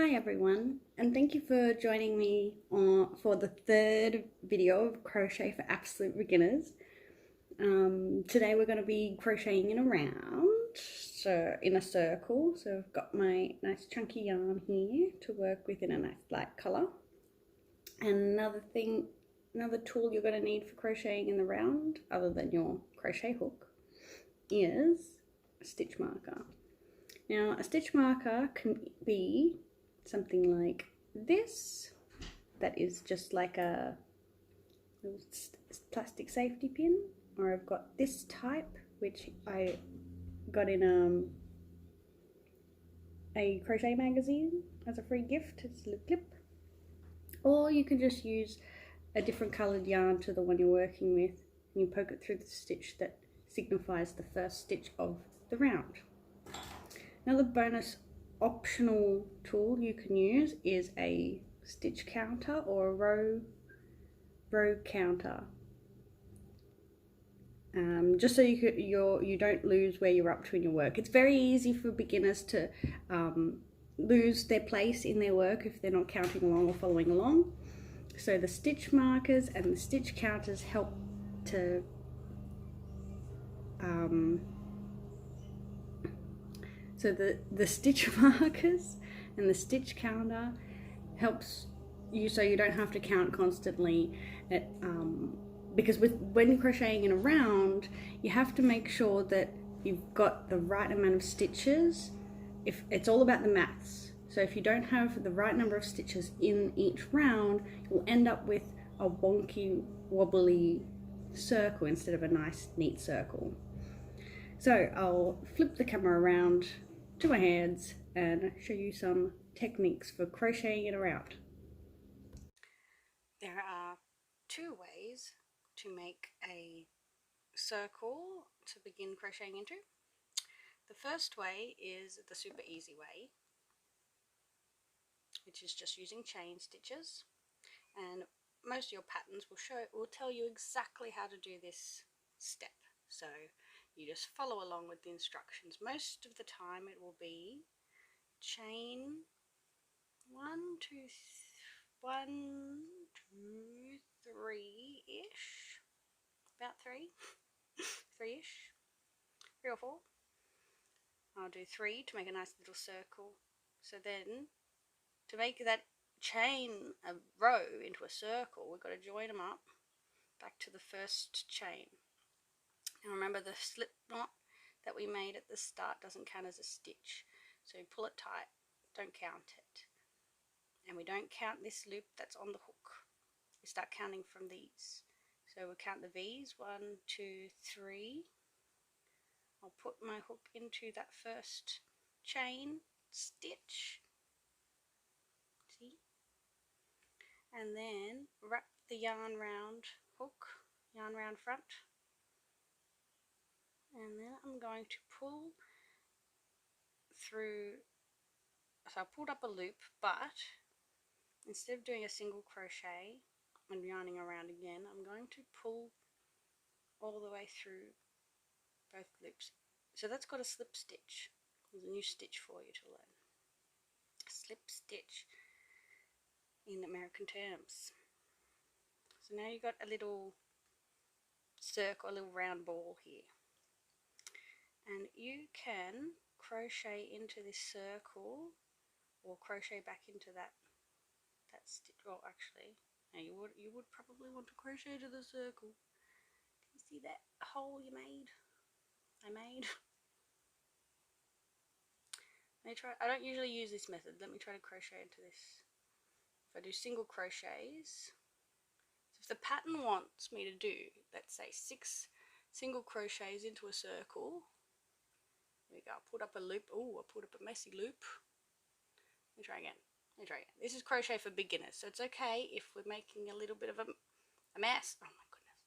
Hi everyone, and thank you for joining me for the third video of Crochet for Absolute Beginners. Today we're going to be crocheting in a round, so in a circle. So I've got my nice chunky yarn here to work with in a nice light colour. And another tool you're going to need for crocheting in the round, other than your crochet hook, is a stitch marker. Now a stitch marker can be something like this, that is just like a little plastic safety pin, or I've got this type which I got in a crochet magazine as a free gift. It's a little clip, or you can just use a different coloured yarn to the one you're working with and you poke it through the stitch that signifies the first stitch of the round. Another bonus optional tool you can use is a stitch counter or a row counter, just so you don't lose where you're up to in your work. It's very easy for beginners to lose their place in their work if they're not counting along or following along. So the stitch markers and the stitch counters help to So the stitch markers and the stitch counter helps you so you don't have to count constantly. Because when you're crocheting in a round, you have to make sure that you've got the right amount of stitches. If it's all about the maths. So if you don't have the right number of stitches in each round, you'll end up with a wonky, wobbly circle instead of a nice, neat circle. So I'll flip the camera around to my hands and show you some techniques for crocheting in a round. There are two ways to make a circle to begin crocheting into. The first way is the super easy way, which is just using chain stitches, and most of your patterns will tell you exactly how to do this step. So you just follow along with the instructions. Most of the time it will be chain 1, 2, 3-ish, about 3-ish, 3 or 4. I'll do 3 to make a nice little circle. So then to make that chain a row into a circle, we've got to join them up back to the first chain. And remember, the slip knot that we made at the start doesn't count as a stitch, so pull it tight, don't count it. And we don't count this loop that's on the hook, we start counting from these. So we'll count the V's, 1, 2, 3. I'll put my hook into that first chain stitch, see, and then wrap the yarn round hook, yarn round front, and then I'm going to pull through. So I pulled up a loop, but instead of doing a single crochet and yarning around again, I'm going to pull all the way through both loops. So that's got a slip stitch. There's a new stitch for you to learn. Slip stitch in American terms. So now you've got a little circle, a little round ball here. And you can crochet into this circle or crochet back into that stitch. Well, actually, now you would probably want to crochet to the circle. Can you see that hole you made? I made. Let me try. I don't usually use this method. Let me try to crochet into this. If I do single crochets, so if the pattern wants me to do, let's say 6 single crochets into a circle, there we go. I pulled up a loop. Oh, I pulled up a messy loop. Let me try again. This is crochet for beginners, so it's okay if we're making a little bit of a mess. Oh my goodness.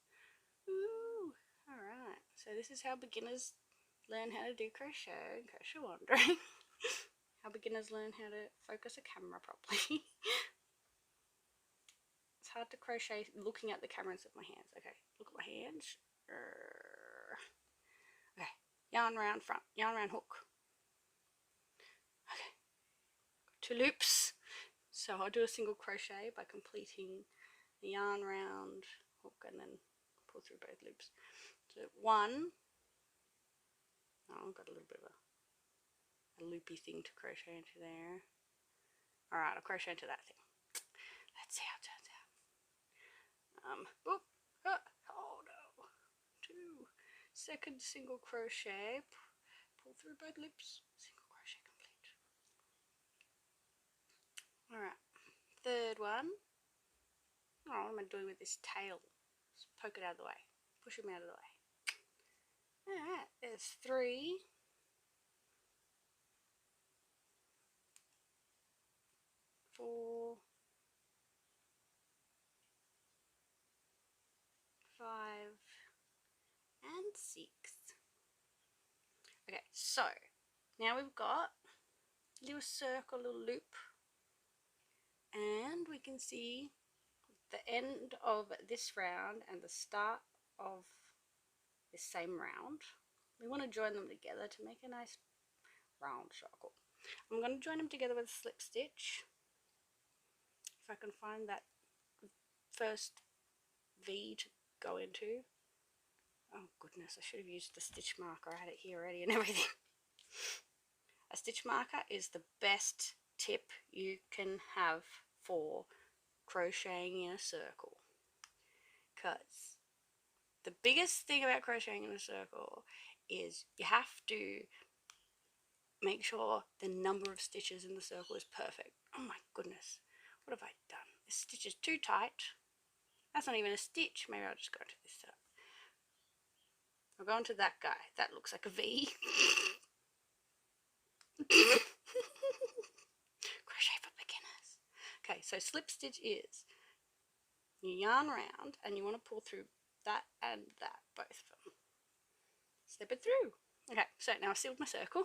Ooh, alright. So this is how beginners learn how to do crochet in Crochet Wandering. How beginners learn how to focus a camera properly. It's hard to crochet looking at the camera instead of my hands. Okay, look at my hands. Okay, yarn round front, yarn round hook. Okay, 2 loops. So I'll do a single crochet by completing the yarn round, hook, and then pull through both loops. So one, oh, I've got a little bit of a loopy thing to crochet into there. Alright, I'll crochet into that thing. Let's see how it turns out. Oh no. Two. Second single crochet, pull through both loops, single crochet complete. Alright, third one. Oh, what am I doing with this tail? Just poke it out of the way. Push him out of the way. Alright, there's 3. 4. 5. And 6. Okay, so now we've got a little circle, little loop, and we can see the end of this round and the start of this same round. We want to join them together to make a nice round circle. I'm going to join them together with a slip stitch. If I can find that first V to go into. Oh goodness, I should have used the stitch marker. I had it here already and everything. A stitch marker is the best tip you can have for crocheting in a circle, because the biggest thing about crocheting in a circle is you have to make sure the number of stitches in the circle is perfect. Oh my goodness, what have I done? This stitch is too tight. That's not even a stitch. Maybe I'll just go into this side. I'll go into that guy. That looks like a V. Crochet for beginners. Okay, so slip stitch is you yarn around and you want to pull through that and that, both of them. Slip it through. Okay, so now I've sealed my circle.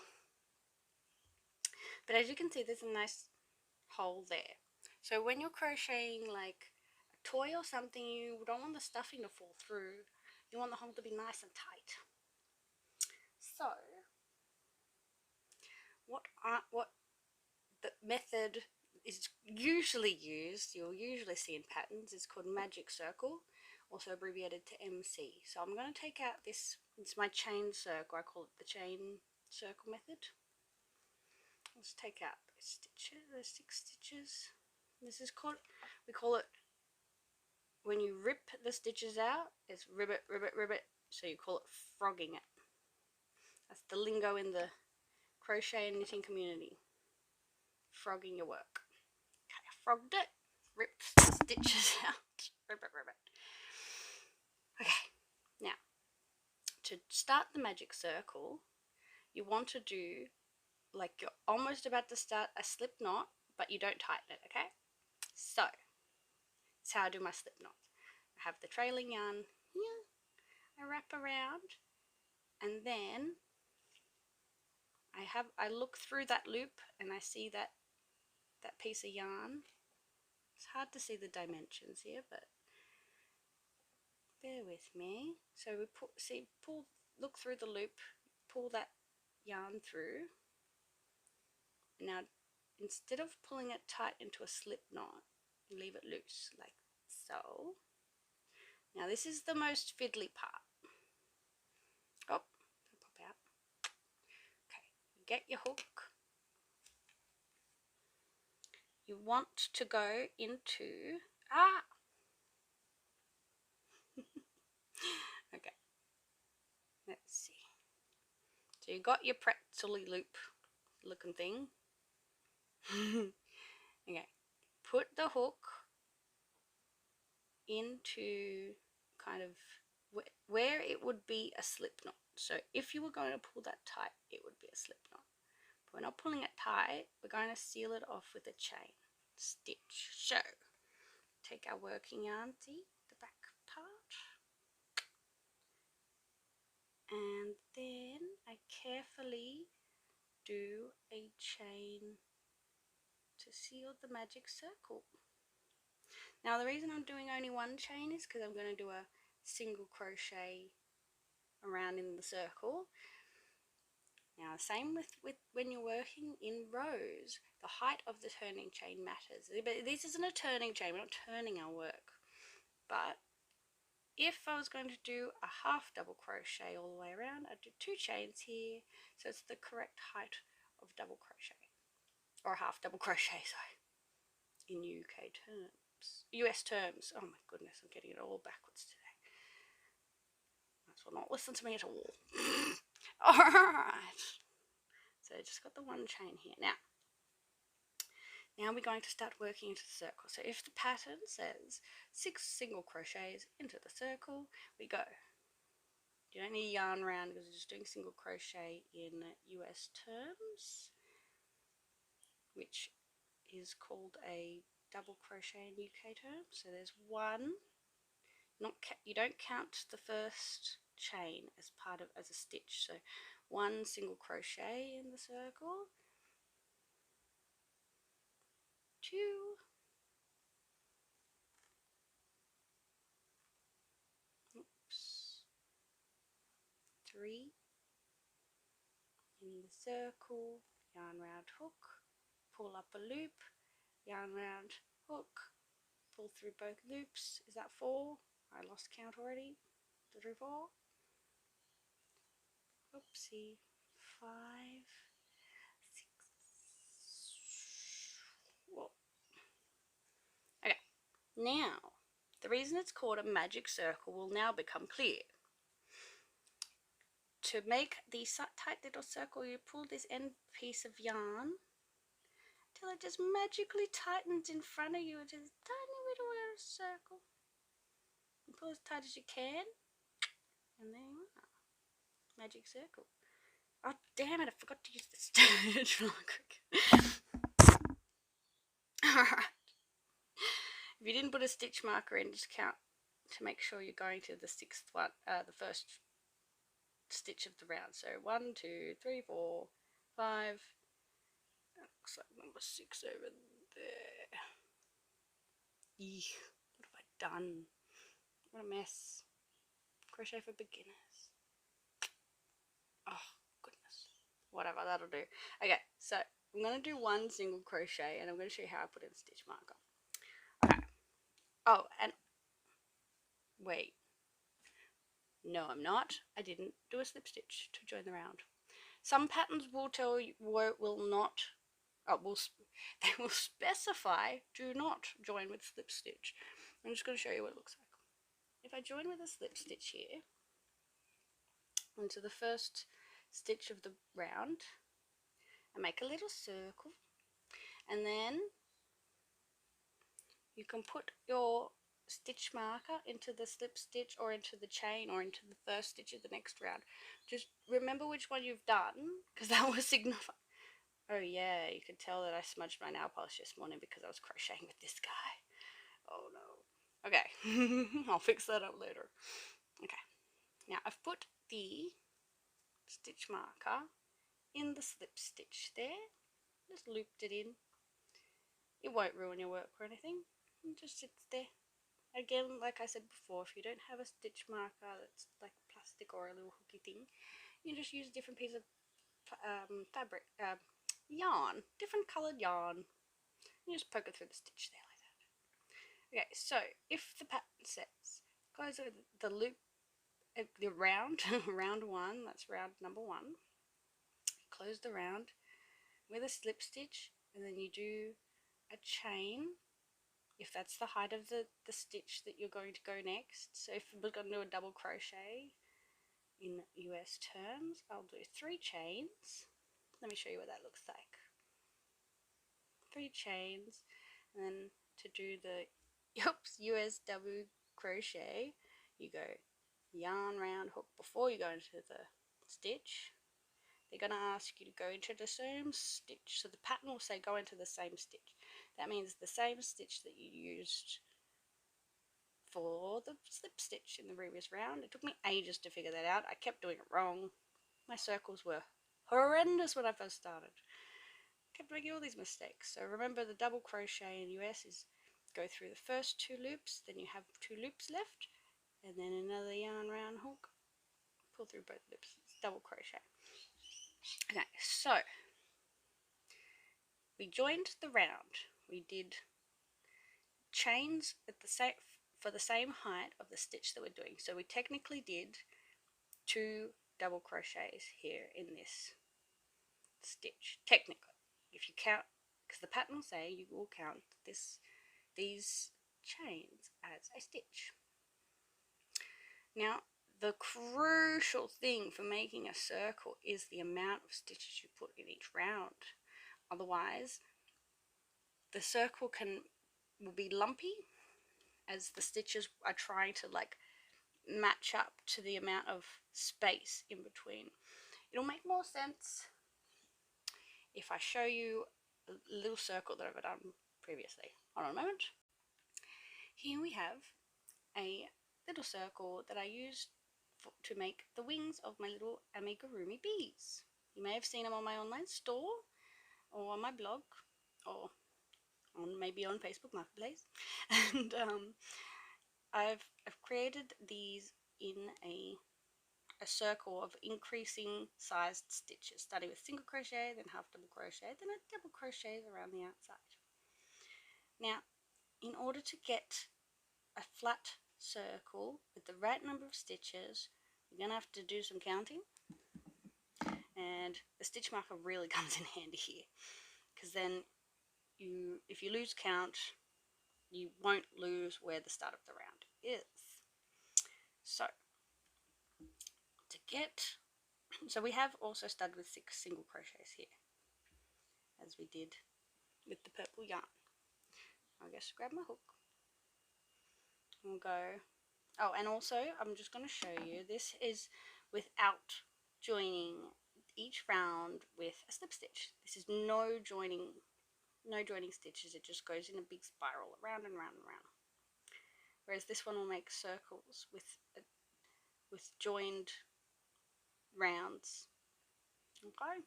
But as you can see, there's a nice hole there. So when you're crocheting like a toy or something, you don't want the stuffing to fall through. You want the hole to be nice and tight. So what the method is usually used, you'll usually see in patterns, is called magic circle, also abbreviated to MC. So I'm going to take out this, it's my chain circle, I call it the chain circle method. Let's take out those stitches, those 6 stitches. This is called, we call it, when you rip the stitches out, it's ribbit, ribbit, ribbit, so you call it frogging it. That's the lingo in the crochet and knitting community. Frogging your work. Okay, I frogged it, ripped the stitches out, ribbit, ribbit. Okay, now, to start the magic circle, you want to do, like you're almost about to start a slip knot, but you don't tighten it, okay? So, that's how I do my slip knots. I have the trailing yarn here, I wrap around, and then I look through that loop and I see that piece of yarn. It's hard to see the dimensions here, but bear with me. So we look through the loop, pull that yarn through. Now, instead of pulling it tight into a slip knot, you leave it loose, like so. Now this is the most fiddly part. Oh, pop out. Okay, get your hook. You want to go into, okay, let's see. So you got your pretzel loop looking thing. Okay, put the hook into kind of where it would be a slip knot. So if you were going to pull that tight, it would be a slip knot. But we're not pulling it tight, we're going to seal it off with a chain stitch. So take our working yarn, see the back part, and then I carefully do a chain to seal the magic circle. Now the reason I'm doing only one chain is because I'm going to do a single crochet around in the circle. Now same with when you're working in rows, the height of the turning chain matters. But this isn't a turning chain, we're not turning our work. But if I was going to do a half double crochet all the way around, I'd do 2 chains here, so it's the correct height of double crochet, or half double crochet, sorry, in UK terms, US terms. Oh my goodness, I'm getting it all backwards today. Might as well not listen to me at all. Alright, so I just got the 1 chain here. Now we're going to start working into the circle. So if the pattern says 6 single crochets into the circle, we go. You don't need yarn round because we're just doing single crochet in US terms, which is called a double crochet in UK terms. So there's 1. You don't count the first chain as a stitch. So 1 single crochet in the circle, 2, 3 in the circle, yarn round hook, pull up a loop, yarn round hook, pull through both loops. Is that 4? I lost count already. 3, 4. Oopsie. 5, 6. Whoa. Okay. Now, the reason it's called a magic circle will now become clear. To make the tight little circle, you pull this end piece of yarn till it just magically tightens in front of you into this tiny little circle. You pull as tight as you can, and there you are. Magic circle. Oh damn it, I forgot to use the stitch marker. Alright. If you didn't put a stitch marker in, just count to make sure you're going to the 6th one, the first stitch of the round. So 1, 2, 3, 4, 5. That looks like number 6 over there. Eek, what have I done? What a mess. Crochet for beginners. Oh goodness. Whatever, that'll do. Okay, so I'm going to do 1 single crochet and I'm going to show you how I put in a stitch marker. Okay. Oh, and wait. No, I'm not. I didn't do a slip stitch to join the round. Some patterns will tell you, will not, they will specify do not join with slip stitch. I'm just going to show you what it looks like. If I join with a slip stitch here into the first stitch of the round, I make a little circle, and then you can put your stitch marker into the slip stitch or into the chain or into the first stitch of the next round. Just remember which one you've done, because that will signify. Oh yeah, you could tell that I smudged my nail polish this morning because I was crocheting with this guy. Oh no. Okay, I'll fix that up later. Okay, now I've put the stitch marker in the slip stitch there. Just looped it in. It won't ruin your work or anything. It just sits there. Again, like I said before, if you don't have a stitch marker that's like plastic or a little hooky thing, you just use a different piece of fabric, yarn, different coloured yarn. You just poke it through the stitch there like that. Okay, so if the pattern says close the loop, the round, round 1, that's round number 1, close the round with a slip stitch, and then you do a chain if that's the height of the stitch that you're going to go next. So if we're going to do a double crochet in US terms, I'll do 3 chains. Let me show you what that looks like. 3 chains, and then to do the US double crochet, you go yarn round hook before you go into the stitch. They're going to ask you to go into the same stitch, so the pattern will say go into the same stitch. That means the same stitch that you used for the slip stitch in the previous round. It took me ages to figure that out. I kept doing it wrong. My circles were horrendous when I first started. I kept making all these mistakes. So remember, the double crochet in US is go through the first 2 loops, then you have 2 loops left, and then another yarn round hook, pull through both loops. It's double crochet. Okay, so we joined the round. We did chains at the same for the same height of the stitch that we're doing. So we technically did 2 double crochets here in this stitch. Technically, if you count, because the pattern will say you will count these chains as a stitch. Now, the crucial thing for making a circle is the amount of stitches you put in each round. Otherwise, the circle will be lumpy as the stitches are trying to like match up to the amount of space in between. It'll make more sense if I show you a little circle that I've done previously. Hold on a moment. Here we have a little circle that I used to make the wings of my little amigurumi bees. You may have seen them on my online store or on my blog or maybe on Facebook Marketplace. And I've created these in a circle of increasing sized stitches, starting with single crochet, then half double crochet, then a double crochet around the outside. Now, in order to get a flat circle with the right number of stitches, you're going to have to do some counting, and the stitch marker really comes in handy here, because then if you lose count, you won't lose where the start of the round is. So we have also started with 6 single crochets here, as we did with the purple yarn. I'll just grab my hook. We'll go. Oh, and also I'm just going to show you, this is without joining each round with a slip stitch. This is no joining stitches. It just goes in a big spiral around and round and round. Whereas this one will make circles with joined rounds. Okay.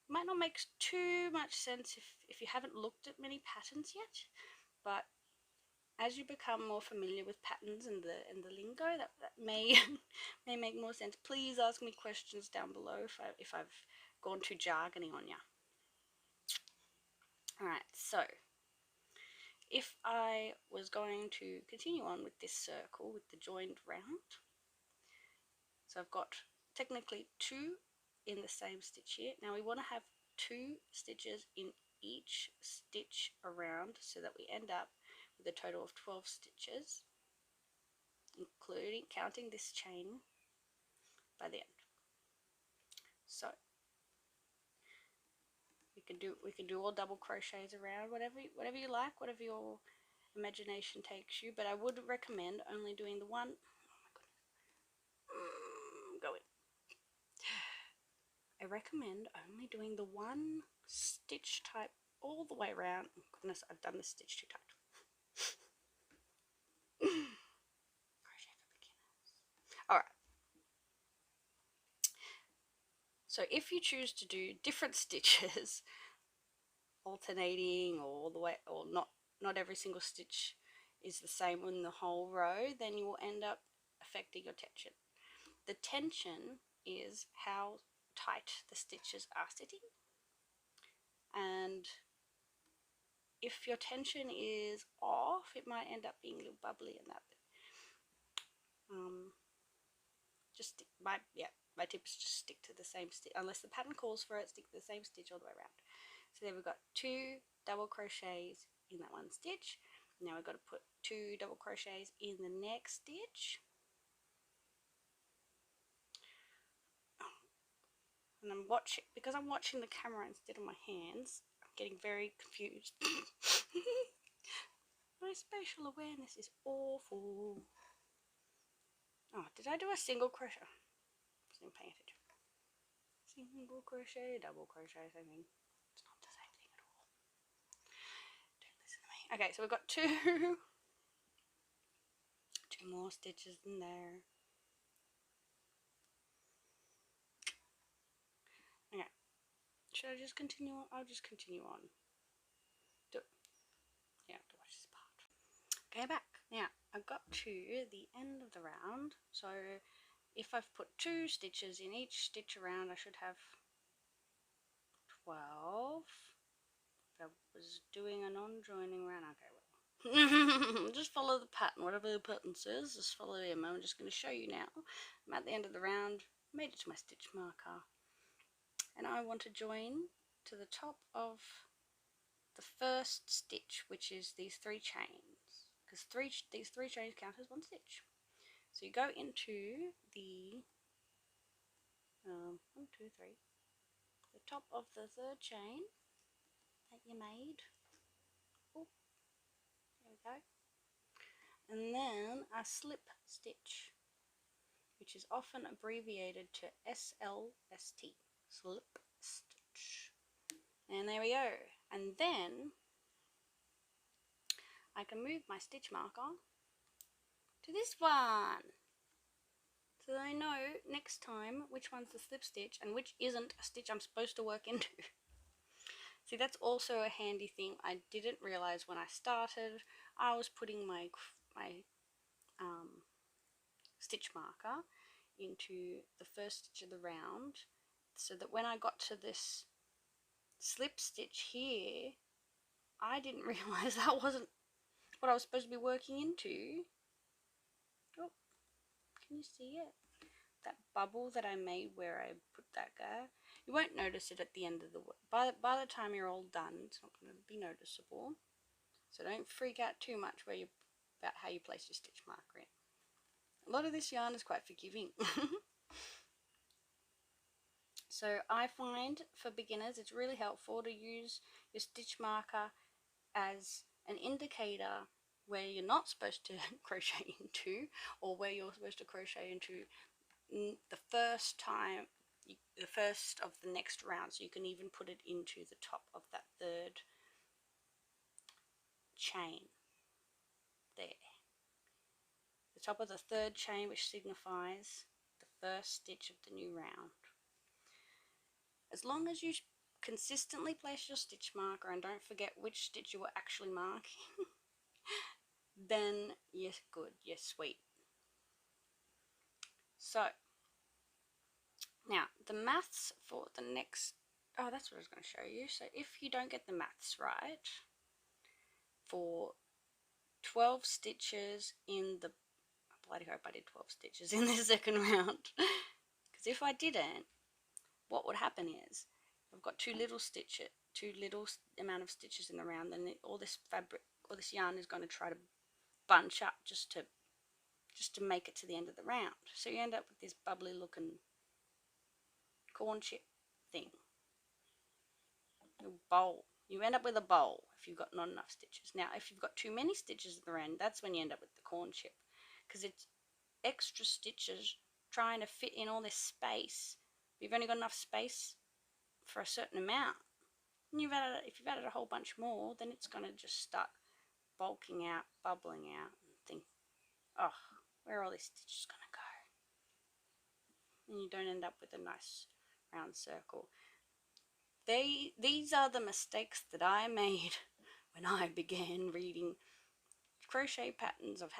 Might not make too much sense if you haven't looked at many patterns yet, but as you become more familiar with patterns and the lingo, that may may make more sense. Please ask me questions down below if I've gone too jargony on you. Alright, so if I was going to continue on with this circle with the joined round, so I've got technically 2 in the same stitch here. Now we want to have 2 stitches in each stitch around so that we end up with a total of 12 stitches, including counting this chain by the end. So we can do all double crochets around, whatever you like, whatever your imagination takes you, but I would recommend only doing the one. I recommend only doing the one stitch type all the way around. Oh goodness, I've done this stitch too tight. Crochet for beginners. Alright. So if you choose to do different stitches, alternating all the way, or not every single stitch is the same in the whole row, then you will end up affecting your tension. The tension is how tight the stitches are sitting, and if your tension is off, it might end up being a little bubbly and that bit. My tip is just stick to the same stitch, unless the pattern calls for it. Stick to the same stitch all the way around. So then we've got 2 double crochets in that one stitch. Now we've got to put 2 double crochets in the next stitch. And I'm watching, because I'm watching the camera instead of my hands, I'm getting very confused. My spatial awareness is awful. Oh, did I do a single crochet? I wasn't paying attention. Single crochet, double crochet, same thing. It's not the same thing at all. Don't listen to me. Okay, so we've got 2 more stitches in there. Okay. Should I just continue on? I'll just continue on. Do it. Yeah, I have to watch this part. Okay, back. Now, I've got to the end of the round, so if I've put 2 stitches in each stitch around, I should have 12. was doing a non-joining round. Okay, well, just follow the pattern. Whatever the pattern says, just follow him. I'm just going to show you now. I'm at the end of the round, made it to my stitch marker, and I want to join to the top of the first stitch, which is these 3 chains, because these three chains count as 1 stitch. So you go into the 1, 2, 3, the top of the 3rd chain that you made. Oh, there we go. And then a slip stitch, which is often abbreviated to SLST, slip stitch. And there we go. And then I can move my stitch marker to this one, so that I know next time which one's the slip stitch and which isn't a stitch I'm supposed to work into. See, that's also a handy thing I didn't realize when I started. I was putting my stitch marker into the first stitch of the round, so that when I got to this slip stitch here, I didn't realize that wasn't what I was supposed to be working into. Oh, can you see it? That bubble that I made where I put that guy. You won't notice it at the end of the work. By the time you're all done, it's not going to be noticeable. So don't freak out too much about how you place your stitch marker in. A lot of this yarn is quite forgiving. So I find for beginners it's really helpful to use your stitch marker as an indicator where you're not supposed to crochet into, or where you're supposed to crochet into the first of the next round, so you can even put it into the top of that 3rd chain there, the top of the 3rd chain, which signifies the first stitch of the new round. As long as you consistently place your stitch marker and don't forget which stitch you were actually marking, then you're good, you're sweet. So now the maths for the next, that's what I was going to show you. So if you don't get the maths right for 12 stitches in the, I bloody hope I did 12 stitches in the 2nd round, because if I didn't, what would happen is I've got too little amount of stitches in the round, then all this fabric, all this yarn is going to try to bunch up just to make it to the end of the round. So you end up with this bubbly looking corn chip thing, a bowl. You end up with a bowl if you've got not enough stitches. Now if you've got too many stitches at the end, that's when you end up with the corn chip, because it's extra stitches trying to fit in all this space. You've only got enough space for a certain amount, and if you've added a whole bunch more, then it's going to just start bulking out, bubbling out, and think, oh, where are all these stitches going to go? And you don't end up with a nice round circle. These are the mistakes that I made when I began reading crochet patterns of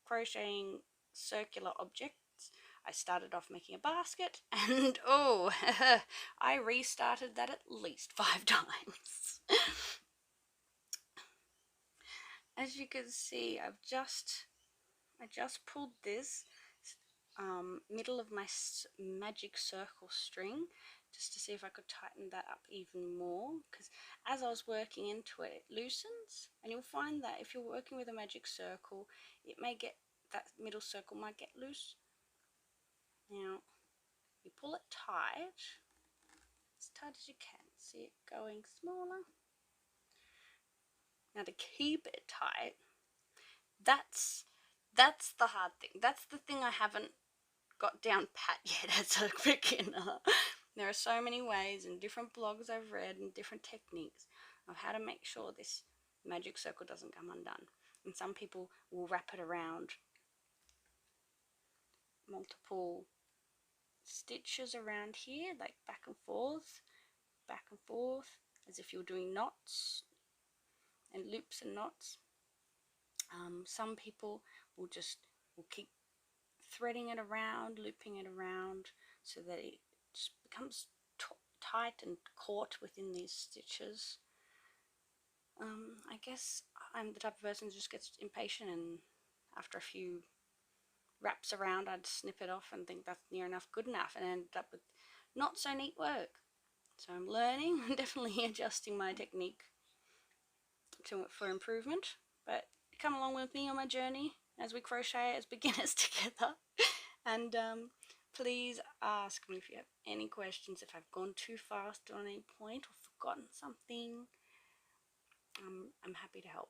crocheting circular objects. I started off making a basket, and I restarted that at least 5 times. As you can see, I just pulled this middle of my magic circle string just to see if I could tighten that up even more, because as I was working into it, it loosens, and you'll find that if you're working with a magic circle, that middle circle might get loose. Now you pull it tight, as tight as you can. See it going smaller. Now to keep it tight, that's the hard thing. That's the thing I haven't got down pat yet as a beginner. There are so many ways and different blogs I've read and different techniques of how to make sure this magic circle doesn't come undone. And some people will wrap it around multiple stitches around here, like back and forth, as if you're doing knots and loops and knots. Some people will keep threading it around, looping it around, so that it just becomes tight and caught within these stitches. I guess I'm the type of person who just gets impatient, and after a few wraps around I'd snip it off and think that's near enough good enough, and end up with not so neat work. So I'm learning, definitely adjusting my technique for improvement, but come along with me on my journey as we crochet as beginners together. And please ask me if you have any questions, if I've gone too fast on any point or forgotten something. I'm happy to help.